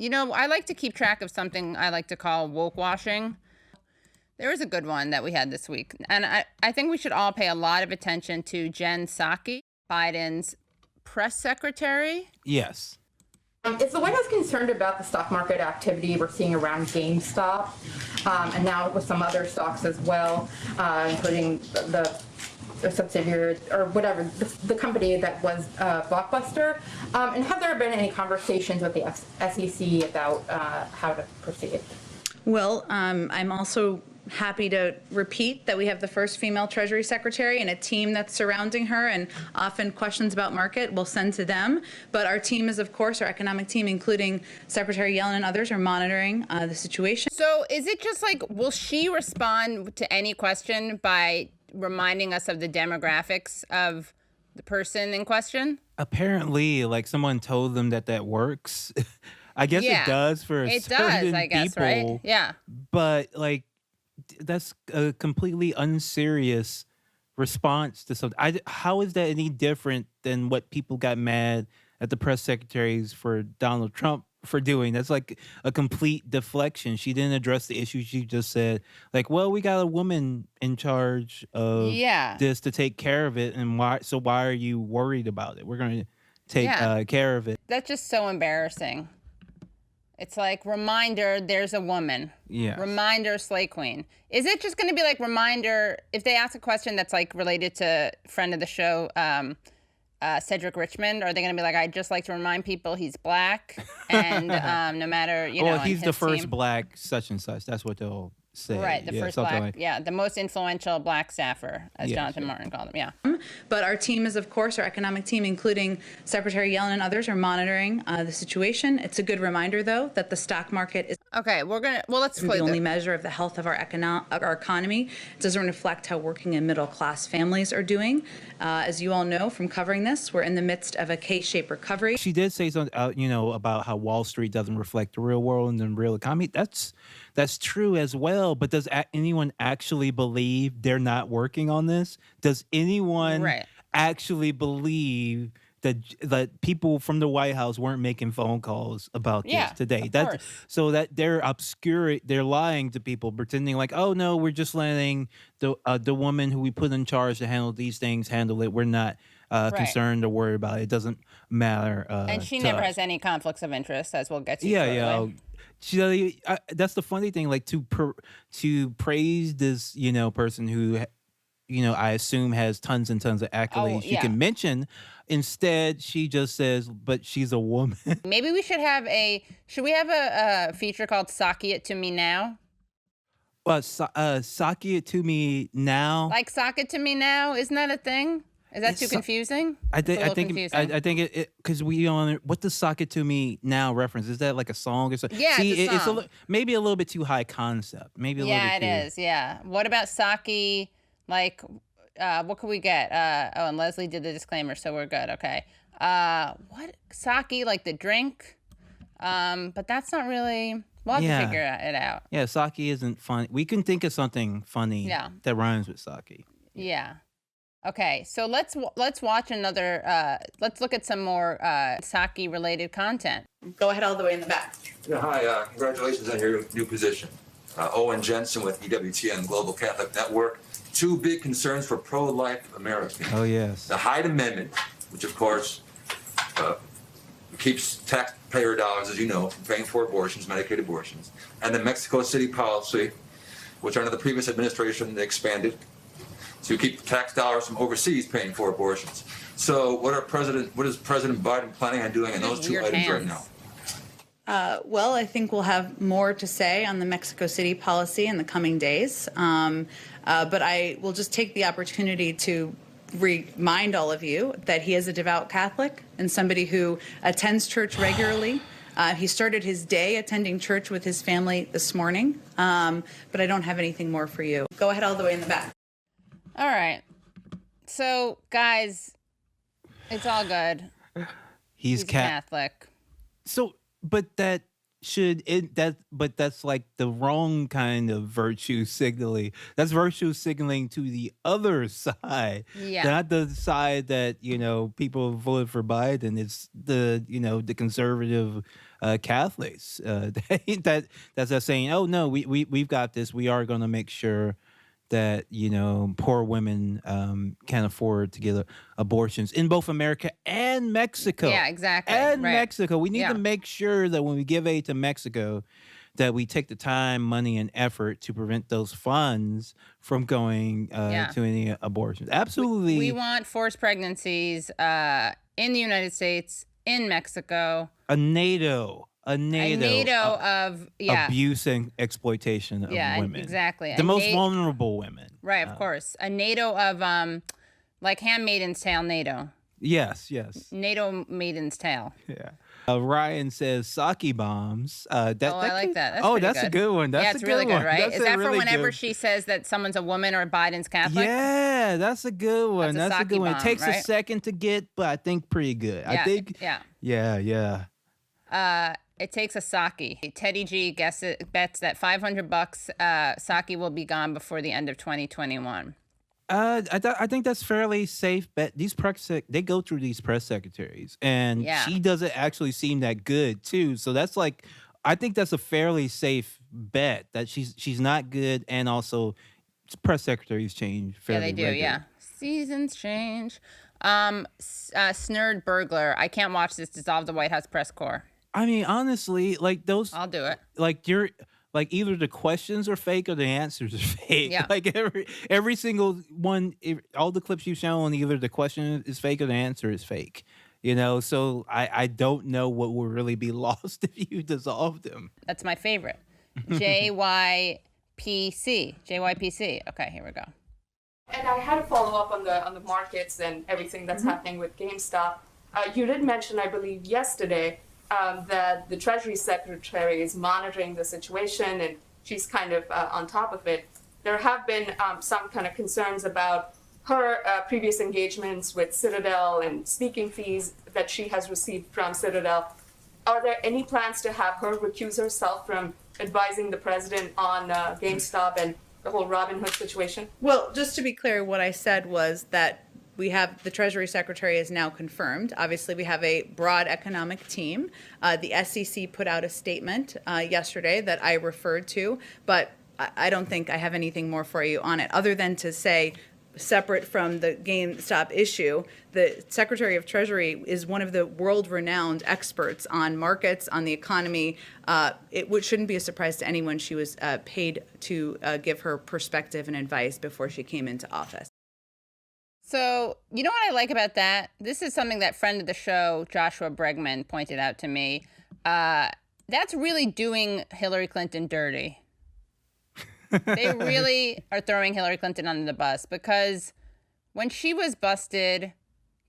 I like to keep track of something I like to call wokewashing. There was a good one that we had this week. And I think we should all pay a lot of attention to Jen Saki, Biden's press secretary. Yes. Is the White House concerned about the stock market activity we're seeing around GameStop, and now with some other stocks as well, including the subsidiary or whatever, the company that was Blockbuster? And have there been any conversations with the SEC about how to proceed? Well, I'm also happy to repeat that we have the first female Treasury Secretary and a team that's surrounding her, and often questions about market we'll send to them. But our team is, of course, our economic team, including Secretary Yellen and others, are monitoring the situation. So is it just like, will she respond to any question by reminding us of the demographics of the person in question? Apparently, like someone told them that works. I guess it does for certain I guess, people, right? Yeah. But like, that's a completely unserious response to something. How is that any different than what people got mad at the press secretaries for Donald Trump for doing? That's like a complete deflection. She didn't address the issue. She just said, like, well, we got a woman in charge of this to take care of it, and why are you worried about it? We're going to take care of it. That's just so embarrassing. It's like, reminder, there's a woman. Yeah. Reminder, Slay Queen. Is it just going to be like, reminder, if they ask a question that's like related to friend of the show, Cedric Richmond, are they going to be like, I'd just like to remind people he's black, and no matter, he's the first black such and such. That's what they'll say. Right, the first black, the most influential black staffer, as Jonathan Martin called him, But our team is, of course, our economic team, including Secretary Yellen and others, are monitoring the situation. It's a good reminder, though, that the stock market is let's the only measure of the health of our economy. It doesn't reflect how working and middle class families are doing. As you all know from covering this, we're in the midst of a K-shaped recovery. She did say something, about how Wall Street doesn't reflect the real world and the real economy. That's true as well. But does anyone actually believe they're not working on this? Does anyone actually believe that people from the White House weren't making phone calls about this today? So that they're lying to people, pretending like, oh no, we're just letting the woman who we put in charge to handle these things handle it. We're not concerned or worried about it. It doesn't matter. And she never has any conflicts of interest, as we'll get to. That's the funny thing. Like to praise this, person who, I assume has tons and tons of accolades you can mention. Instead, she just says, "But she's a woman." Maybe we should have a feature called "Saki It to Me Now." Saki It to Me Now. Like Sock It to Me Now, isn't that a thing? Is that too confusing? I think it because what does "Sock It to Me Now" reference? Is that like a song or something? Yeah, it's maybe a little bit too high concept. Maybe a little bit. Yeah, it is. Yeah. What about Saki? Like, what could we get? And Leslie did the disclaimer, so we're good. Okay. What Saki, like the drink? But that's not really. We'll have to figure it out. Yeah, Saki isn't fun. We can think of something funny that rhymes with Saki. Yeah. Okay, so let's watch another. Let's look at some more Saki related content. Go ahead, all the way in the back. Yeah, hi. Congratulations on your new position. Owen Jensen with EWTN Global Catholic Network. Two big concerns for pro-life Americans. Oh yes. The Hyde Amendment, which of course keeps taxpayer dollars, as you know, from paying for abortions, Medicaid abortions, and the Mexico City policy, which under the previous administration they expanded to keep tax dollars from overseas paying for abortions. So what is President Biden planning on doing on those two items right now? Well, I think we'll have more to say on the Mexico City policy in the coming days. But I will just take the opportunity to remind all of you that he is a devout Catholic and somebody who attends church regularly. He started his day attending church with his family this morning. But I don't have anything more for you. Go ahead, all the way in the back. All right. So, guys, it's all good. He's Catholic. So, but that should it that but that's like the wrong kind of virtue signaling. That's virtue signaling to the other side, Yeah. not the side that people voted for Biden. It's the conservative Catholics that's saying, oh no, we've got this. We are going to make sure that poor women can't afford to get abortions in both America and Mexico. Yeah, exactly. And Right. Mexico, we need Yeah. to make sure that when we give aid to Mexico, that we take the time, money, and effort to prevent those funds from going Yeah. to any abortions. Absolutely, We want forced pregnancies in the United States, in Mexico, a NATO a NATO of abuse and exploitation of women. exactly. The most vulnerable women. Right, of course. A NATO of like Handmaiden's Tale NATO. Yes. NATO Maiden's Tale. Yeah. Ryan says Saki bombs. I like that. That's pretty that's a good one. That's it's a really good one. good, right? That's Is a that really for whenever good... she says that someone's a woman or Biden's Catholic? Yeah, that's a good one. That's a That's a Saki good one. It bomb, takes a right? second to get, but I think pretty good. I think. Yeah. It takes a Saki. Teddy G bets that $500 Saki will be gone before the end of 2021. I think that's fairly safe bet. These they go through these press secretaries, and she doesn't actually seem that good too. So that's like, I think that's a fairly safe bet that she's not good, and also press secretaries change fairly. Yeah, they do. regularly. Yeah, seasons change. Snurd burglar. I can't watch this. Dissolve the White House press corps. I mean, honestly, like those. I'll do it. Like like either the questions are fake or the answers are fake. Yeah. Like every single one, all the clips you've shown, either the question is fake or the answer is fake. So I don't know what will really be lost if you dissolve them. That's my favorite. JYPC. Okay, here we go. And I had a follow up on the markets and everything that's happening with GameStop. You did mention, I believe, yesterday that the Treasury Secretary is monitoring the situation and she's kind of on top of it. There have been some kind of concerns about her previous engagements with Citadel and speaking fees that she has received from Citadel. Are there any plans to have her recuse herself from advising the president on GameStop and the whole Robinhood situation? Well, just to be clear, what I said was that we have the Treasury Secretary is now confirmed. Obviously, we have a broad economic team. The SEC put out a statement yesterday that I referred to, but I don't think I have anything more for you on it, other than to say, separate from the GameStop issue, the Secretary of Treasury is one of the world-renowned experts on markets, on the economy. Shouldn't be a surprise to anyone she was paid to give her perspective and advice before she came into office. So, you know what I like about that? This is something that friend of the show, Joshua Bregman, pointed out to me. That's really doing Hillary Clinton dirty. They really are throwing Hillary Clinton under the bus, because when she was busted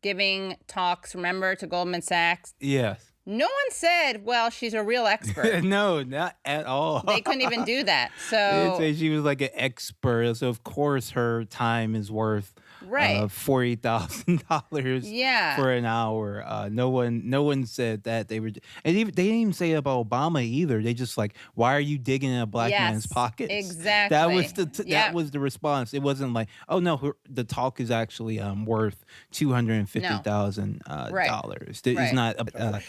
giving talks, remember, to Goldman Sachs, Yes. no one said, well, she's a real expert. No, not at all. They couldn't even do that. They didn't So, say she was like an expert, so of course her time is worth right. $40,000 Yeah. for an hour. No one said that. They didn't even say it about Obama either. They just like, why are you digging in a black man's Yes, pockets? exactly. That was Yep. that was the response. It wasn't like, oh no, the talk is actually worth $250,000 Right. dollars. Right. It's not.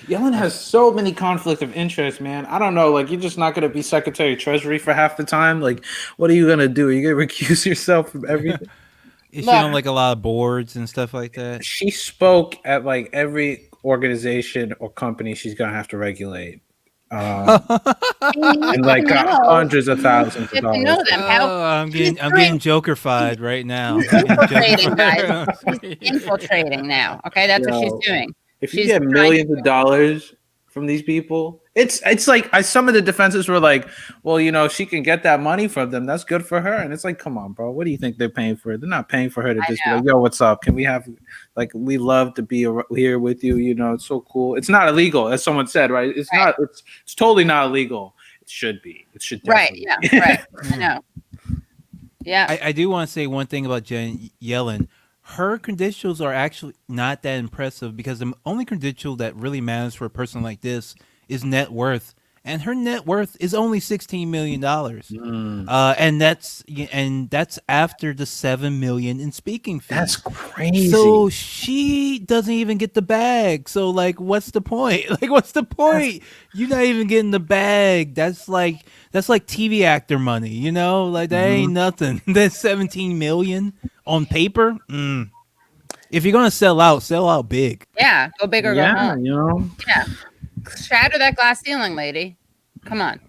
Yellen has so many conflicts of interest, man. I don't know. Like, you're just not going to be Secretary of Treasury for half the time. Like, what are you going to do? Are you going to recuse yourself from everything? Is she on like a lot of boards and stuff like that? She spoke at like every organization or company she's going to have to regulate. And like hundreds of thousands of Get to dollars. know them. How Oh, I'm getting Joker-fied right now. infiltrating, guys. She's infiltrating now. Okay, that's what Yo. she's doing. If you She's get trying millions to- of dollars from these people, it's like some of the defenses were like, well, she can get that money from them. That's good for her. And it's like, come on, bro. What do you think they're paying for? They're not paying for her to just be like, yo, what's up? Can we have, like, we love to be here with you. It's so cool. It's not illegal, as someone said, right? It's Right. not. It's totally not illegal. It should be. It should definitely Right, be. yeah, right. I know. Yeah. I do want to say one thing about Jen Yellen. Her credentials are actually not that impressive, because the only credential that really matters for a person like this is net worth and her net worth is only $16 million. Mm, And that's after the $7 million in speaking fees. that's crazy. So she doesn't even get the bag. So like, what's the point? Like, what's the point? You're not even getting the bag. That's like TV actor money, you know? Like that ain't nothing. That's 17 million on paper. If you're gonna sell out big. Yeah, go big or go yeah, home. you know. Yeah, shatter that glass ceiling, lady. Come on.